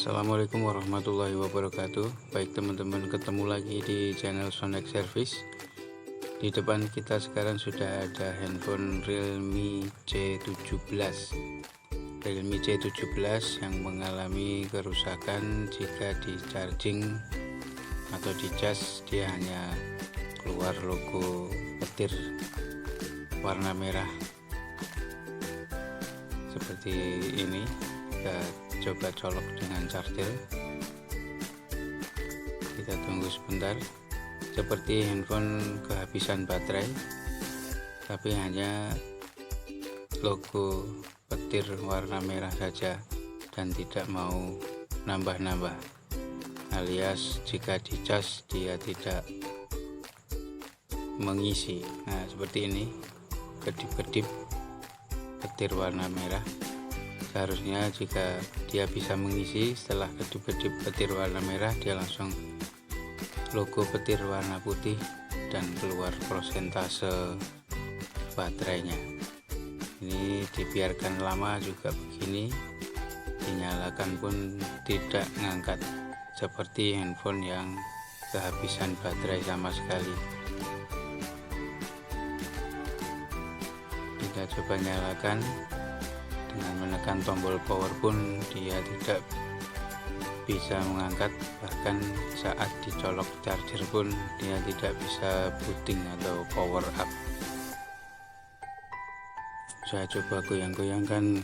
Assalamualaikum warahmatullahi wabarakatuh. Baik teman-teman, ketemu lagi di channel Sonek Service. Di depan kita sekarang sudah ada handphone Realme C17 yang mengalami kerusakan. Jika di charging atau di cas, dia hanya keluar logo petir warna merah seperti ini. Kita coba colok dengan charger, kita tunggu sebentar. Seperti handphone kehabisan baterai, tapi hanya logo petir warna merah saja dan tidak mau nambah-nambah, alias jika dicas dia tidak mengisi. Nah, seperti ini, kedip-kedip petir warna merah. Seharusnya jika dia bisa mengisi, setelah kedip-kedip petir warna merah, dia langsung logo petir warna putih dan keluar prosentase baterainya. Ini dibiarkan lama juga begini, dinyalakan pun tidak ngangkat, seperti handphone yang kehabisan baterai sama sekali. Kita coba nyalakan. Dengan menekan tombol power pun dia tidak bisa mengangkat, bahkan saat dicolok charger pun dia tidak bisa booting atau power up. Saya coba goyang-goyangkan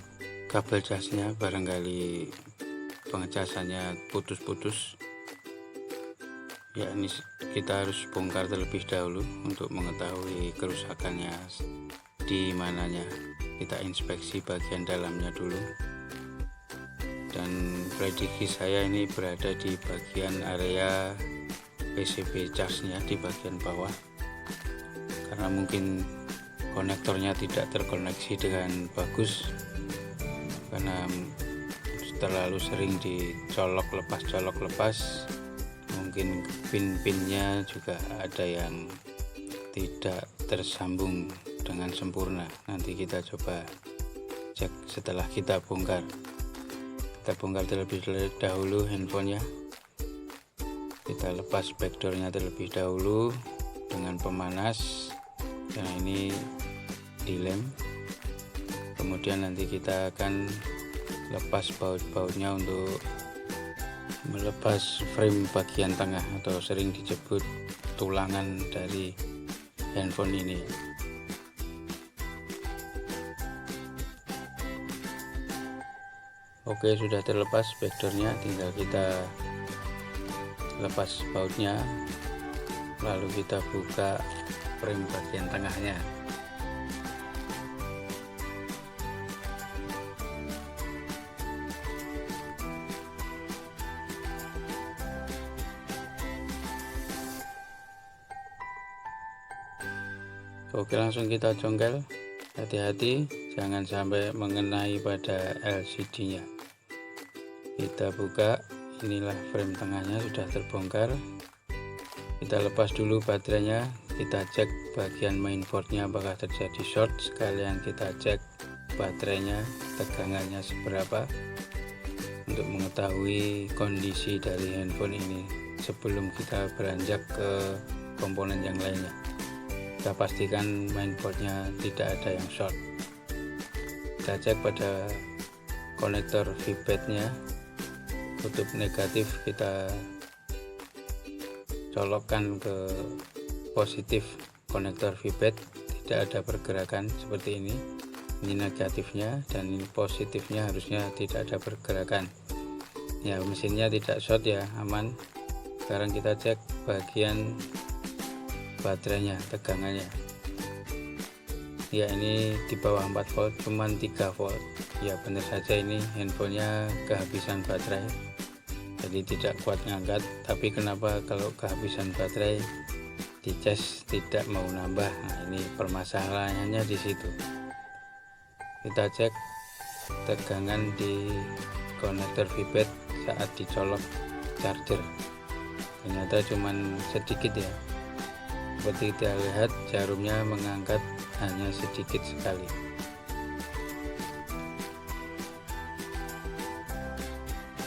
kabel casnya, barangkali pengecasannya putus-putus. Ya, ini kita harus bongkar terlebih dahulu untuk mengetahui kerusakannya di mananya. Kita inspeksi bagian dalamnya dulu, dan prediksi saya ini berada di bagian area PCB charge-nya di bagian bawah, karena mungkin konektornya tidak terkoneksi dengan bagus karena terlalu sering dicolok lepas, mungkin pin-pinnya juga ada yang tidak tersambung dengan sempurna. Nanti kita coba cek setelah kita bongkar. Kita bongkar terlebih dahulu handphonenya. Kita lepas backdoornya terlebih dahulu dengan pemanas. Nah, ini dilem. Kemudian nanti kita akan lepas baut-bautnya untuk melepas frame bagian tengah atau sering disebut tulangan dari handphone ini. Oke, sudah terlepas backdoornya, tinggal kita lepas bautnya, lalu kita buka frame bagian tengahnya. Oke, langsung kita congkel. Hati-hati jangan sampai mengenai pada LCD-nya. Kita buka, inilah frame tengahnya sudah terbongkar. Kita lepas dulu baterainya, kita cek bagian mainboardnya apakah terjadi short, sekalian kita cek baterainya tegangannya seberapa untuk mengetahui kondisi dari handphone ini sebelum kita beranjak ke komponen yang lainnya. Kita pastikan mainboardnya tidak ada yang short. Kita cek pada konektor VBAT-nya, kutub negatif kita colokkan ke positif konektor VBAT, tidak ada pergerakan seperti ini. Ini negatifnya, dan ini positifnya harusnya tidak ada pergerakan. Ya, mesinnya tidak short ya, aman. Sekarang kita cek bagian baterainya, tegangannya. Ya, ini di bawah 4 volt, cuman 3 volt. Ya, benar saja ini handphonenya kehabisan baterai, jadi tidak kuat ngangkat. Tapi kenapa kalau kehabisan baterai dicas tidak mau nambah? Nah, ini permasalahannya di situ. Kita cek tegangan di konektor VBAT saat dicolok charger, ternyata cuman sedikit ya. Seperti kita lihat, jarumnya mengangkat hanya sedikit sekali.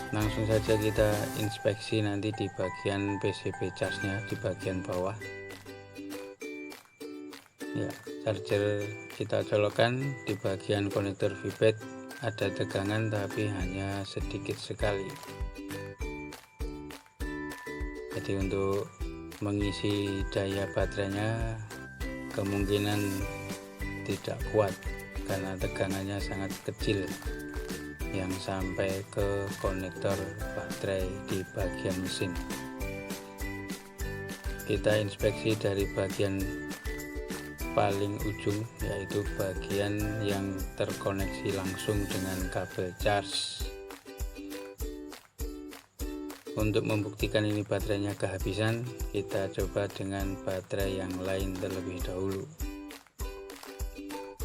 Langsung saja kita inspeksi nanti di bagian PCB charge-nya di bagian bawah. Ya, charger kita colokkan di bagian konektor pipet, ada tegangan tapi hanya sedikit sekali. Jadi untuk mengisi daya baterainya kemungkinan tidak kuat karena tegangannya sangat kecil yang sampai ke konektor baterai di bagian mesin. Kita inspeksi dari bagian paling ujung, yaitu bagian yang terkoneksi langsung dengan kabel charge. Untuk membuktikan ini baterainya kehabisan, kita coba dengan baterai yang lain terlebih dahulu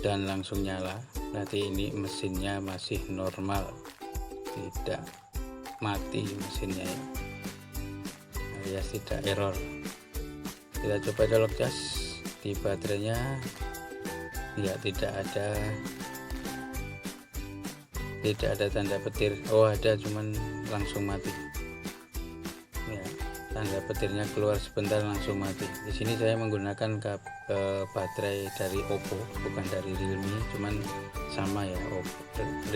dan langsung nyala. Berarti ini mesinnya masih normal, tidak mati mesinnya ya, alias tidak error. Kita coba colok cas di baterainya, ya tidak ada tanda petir. Oh ada, cuman langsung mati ya, tanda petirnya keluar sebentar langsung mati. Di sini saya menggunakan baterai dari Oppo, bukan dari Realme, cuman sama ya,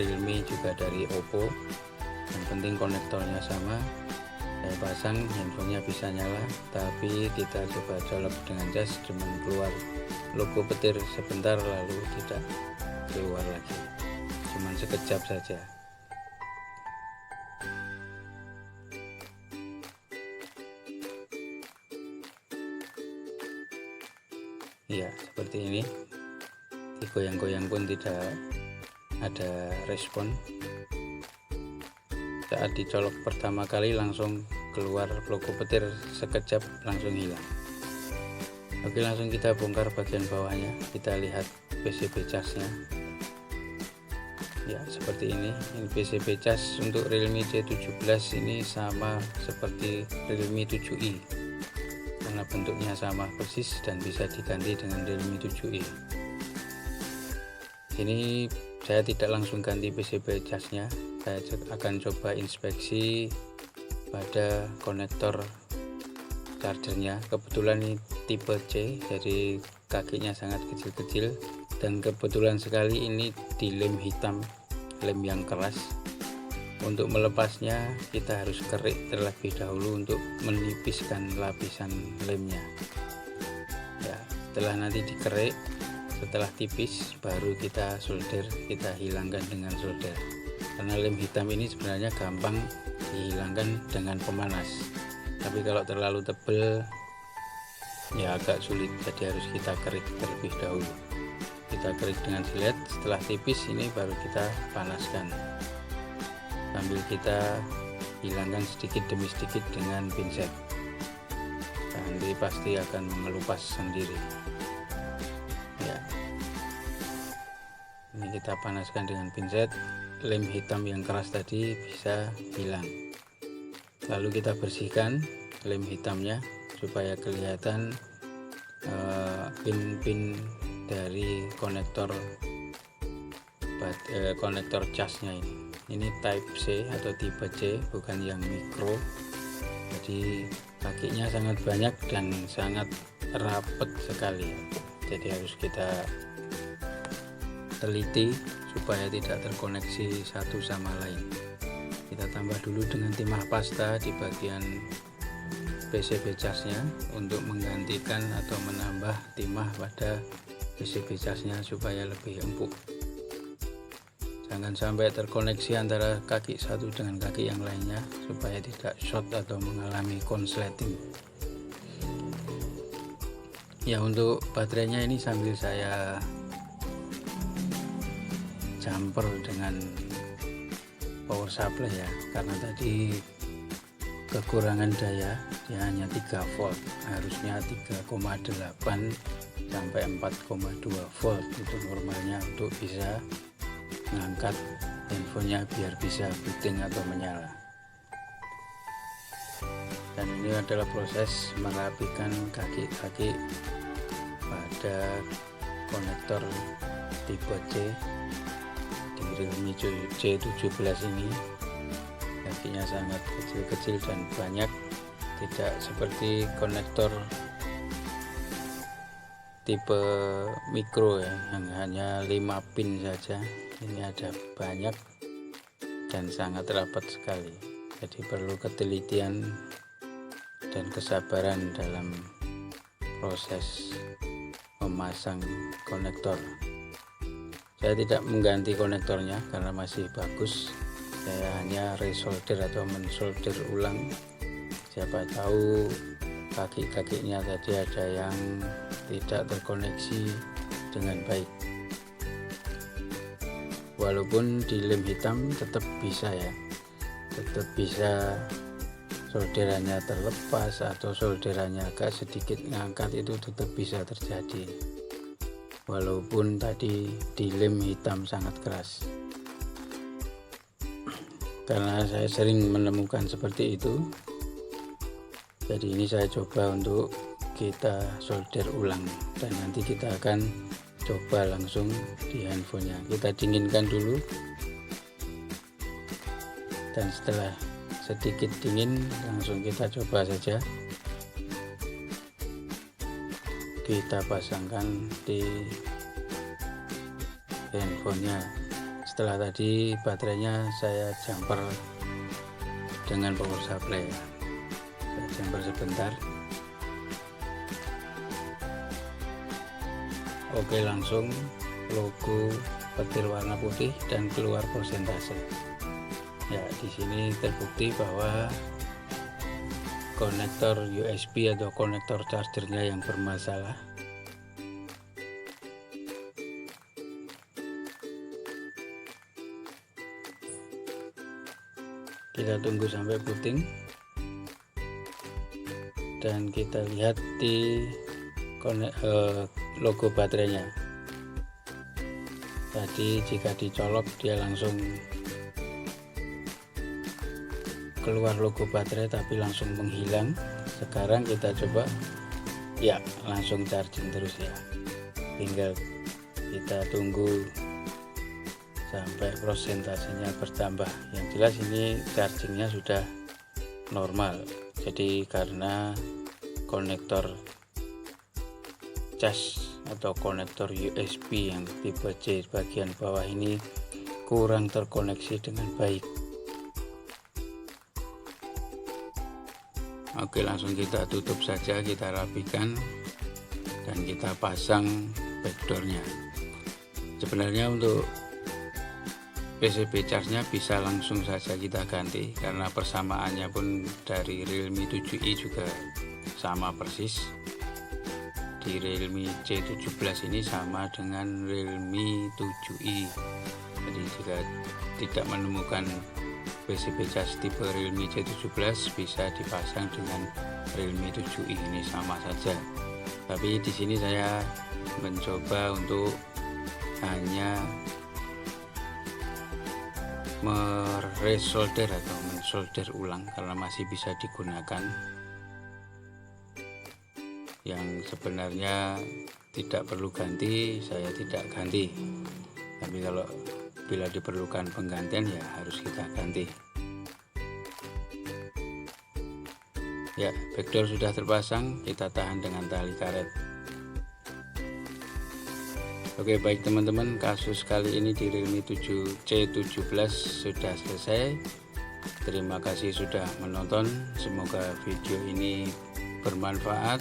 Realme juga dari Oppo. Yang penting konektornya sama. Saya pasang, handphonenya bisa nyala, tapi kita coba colok dengan cas, cuman keluar logo petir sebentar lalu tidak keluar lagi, cuman sekejap saja. Ya seperti ini, digoyang-goyang pun tidak ada respon. Saat dicolok pertama kali langsung keluar logo petir, sekejap langsung hilang. Oke, langsung kita bongkar bagian bawahnya, kita lihat PCB charge-nya. Ya seperti ini PCB charge untuk Realme C17 ini sama seperti Realme 7i karena bentuknya sama persis dan bisa diganti dengan Realme 7i. Ini saya tidak langsung ganti PCB charge-nya, saya akan coba inspeksi pada konektor chargernya. Kebetulan ini tipe C, jadi kakinya sangat kecil-kecil, dan kebetulan sekali ini di lem hitam, lem yang keras. Untuk melepasnya kita harus kerik terlebih dahulu untuk menipiskan lapisan lemnya ya. Setelah nanti dikerik, setelah tipis baru kita solder, kita hilangkan dengan solder. Karena lem hitam ini sebenarnya gampang dihilangkan dengan pemanas, tapi kalau terlalu tebal ya agak sulit, jadi harus kita kerik terlebih dahulu. Kita kerik dengan silet, setelah tipis ini baru kita panaskan sambil kita hilangkan sedikit demi sedikit dengan pinset. Nanti pasti akan mengelupas sendiri ya. Ini kita panaskan dengan pinset, lem hitam yang keras tadi bisa hilang. Lalu kita bersihkan lem hitamnya supaya kelihatan pin-pin dari konektor charge-nya ini type C atau tipe C, bukan yang micro. Jadi kakinya sangat banyak dan sangat rapat sekali, jadi harus kita teliti supaya tidak terkoneksi satu sama lain. Kita tambah dulu dengan timah pasta di bagian PCB charge-nya untuk menggantikan atau menambah timah pada PCB charge-nya supaya lebih empuk. Jangan sampai terkoneksi antara kaki satu dengan kaki yang lainnya supaya tidak short atau mengalami konsleting. Ya, untuk baterainya ini sambil saya jumper dengan power supply ya, karena tadi kekurangan daya, dia hanya 3 volt, harusnya 3,8 sampai 4,2 volt itu normalnya untuk bisa mengangkat handphonenya biar bisa booting atau menyala. Dan ini adalah proses merapikan kaki-kaki pada konektor tipe C di Realme C17 ini. kakinya sangat kecil-kecil dan banyak, tidak seperti konektor tipe mikro ya, yang hanya 5 pin saja. Ini ada banyak dan sangat rapat sekali, jadi perlu ketelitian dan kesabaran dalam proses memasang konektor. Saya tidak mengganti konektornya karena masih bagus, saya hanya resolder atau mensolder ulang. Siapa tahu kaki-kakinya tadi ada yang tidak terkoneksi dengan baik. Walaupun di lem hitam tetap bisa ya, tetap bisa solderannya terlepas atau solderannya agak sedikit ngangkat, itu tetap bisa terjadi walaupun tadi di lem hitam sangat keras. Karena saya sering menemukan seperti itu, jadi ini saya coba untuk kita solder ulang, dan nanti kita akan coba langsung di handphonenya. Kita dinginkan dulu, dan setelah sedikit dingin langsung kita coba saja. Kita pasangkan di handphonenya. Setelah tadi baterainya saya jumper dengan power supply. Saya jumper sebentar. Oke, langsung logo petir warna putih dan keluar persentase. Ya, di sini terbukti bahwa konektor USB atau konektor chargernya yang bermasalah. Kita tunggu sampai puting dan kita lihat di logo baterainya. Tadi jika dicolok dia langsung keluar logo baterai tapi langsung menghilang. Sekarang kita coba, ya langsung charging terus ya, tinggal kita tunggu sampai prosentasenya bertambah. Yang jelas ini chargingnya sudah normal, jadi karena konektor cas atau konektor USB yang tipe C bagian bawah ini kurang terkoneksi dengan baik. Oke, langsung kita tutup saja, kita rapikan dan kita pasang backdoornya. Sebenarnya untuk PCB charge-nya bisa langsung saja kita ganti karena persamaannya pun dari Realme 7i juga sama persis. Di Realme C17 ini sama dengan Realme 7i. Jadi jika tidak menemukan PCB charge tipe Realme C17 bisa dipasang dengan Realme 7i, ini sama saja. Tapi di sini saya mencoba untuk hanya meresolder atau mensolder ulang karena masih bisa digunakan. Yang sebenarnya tidak perlu ganti, saya tidak ganti. Tapi kalau bila diperlukan penggantian ya harus kita ganti. Ya, backdoor sudah terpasang, kita tahan dengan tali karet. Oke, baik teman-teman, kasus kali ini di Realme C17 sudah selesai. Terima kasih sudah menonton, semoga video ini bermanfaat,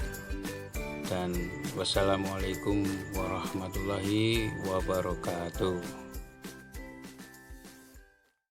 dan wassalamualaikum warahmatullahi wabarakatuh.